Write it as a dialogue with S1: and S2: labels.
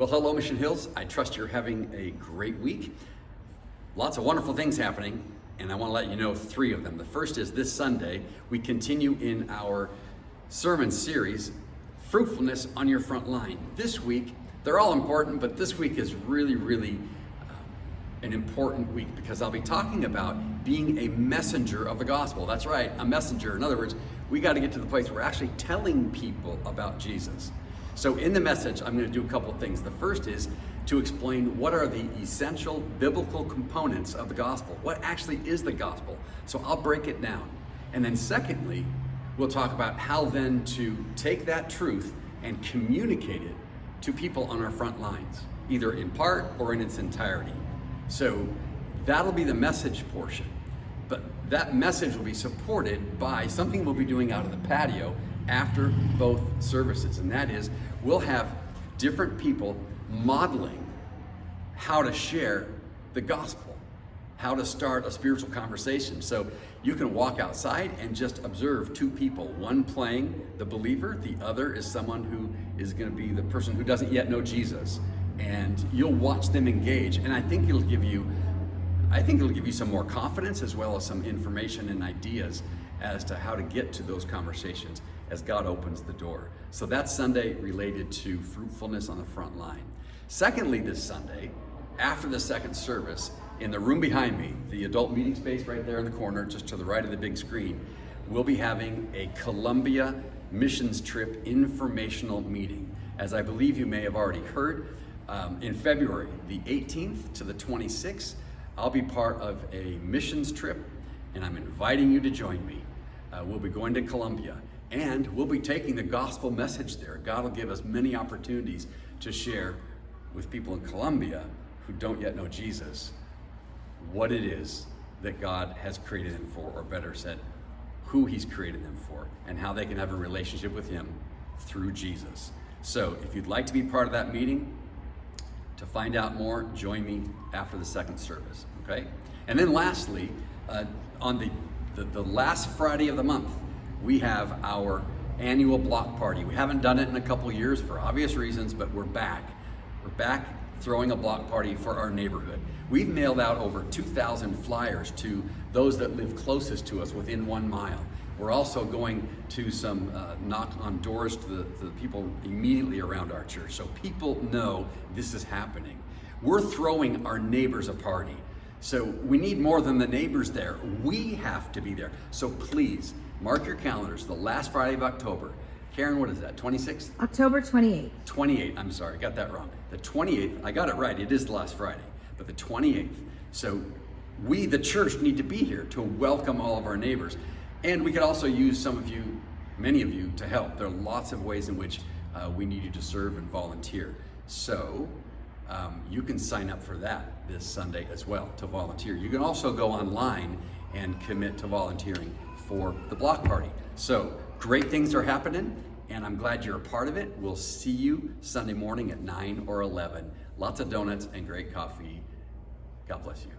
S1: Well, hello, Mission Hills. I trust you're having a great week. Lots of wonderful things happening, and I want to let you know three of them. The first is this Sunday, we continue in our sermon series, Fruitfulness on Your Front Line. This week, they're all important, but this week is really an important week because I'll be talking about being a messenger of the gospel. That's right, a messenger. In other words, we got to get to the place where we're actually telling people about Jesus. So in the message, I'm going to do a couple of things. The first is to explain what are the essential biblical components of the gospel. What actually is the gospel? So I'll break it down. And then secondly, we'll talk about how then to take that truth and communicate it to people on our front lines, either in part or in its entirety. So that'll be the message portion. But that message will be supported by something we'll be doing out of the patio after both services, and that is we'll have different people modeling how to share the gospel, how to start a spiritual conversation. So you can walk outside and just observe two people, one playing the believer, the other is someone who is going to be the person who doesn't yet know Jesus, and you'll watch them engage, and I think it'll give you some more confidence as well as some information and ideas as to how to get to those conversations as God opens the door. So that's Sunday related to fruitfulness on the front line. Secondly, this Sunday, after the second service, in the room behind me, the adult meeting space right there in the corner, just to the right of the big screen, we'll be having a Colombia missions trip informational meeting. As I believe you may have already heard, in February, the 18th to the 26th, I'll be part of a missions trip, and I'm inviting you to join me. We'll be going to Colombia, and we'll be taking the gospel message there. God will give us many opportunities to share with people in Colombia who don't yet know Jesus what it is that God has created them for, or better said, who He's created them for, and how they can have a relationship with Him through Jesus. So if you'd like to be part of that meeting, to find out more, join me after the second service, okay? And then lastly, on the last Friday of the month, we have our annual block party. We haven't done it in a couple years for obvious reasons, but we're back. We're back throwing a block party for our neighborhood. We've mailed out over 2,000 flyers to those that live closest to us within 1 mile. We're also going to some knock on doors to the people immediately around our church, so people know this is happening. We're throwing our neighbors a party. So we need more than the neighbors there. We have to be there. So please, mark your calendars, the last Friday of October. Karen, what is that, 26th?
S2: October 28th.
S1: 28th, I'm sorry, got that wrong. The 28th, I got it right, it is the last Friday, but the 28th. So we, the church, need to be here to welcome all of our neighbors. And we could also use some of you, many of you, to help. There are lots of ways in which we need you to serve and volunteer. So you can sign up for that this Sunday as well, to volunteer. You can also go online and commit to volunteering for the block party. So great things are happening, and I'm glad you're a part of it. We'll see you Sunday morning at 9 or 11. Lots of donuts and great coffee. God bless you.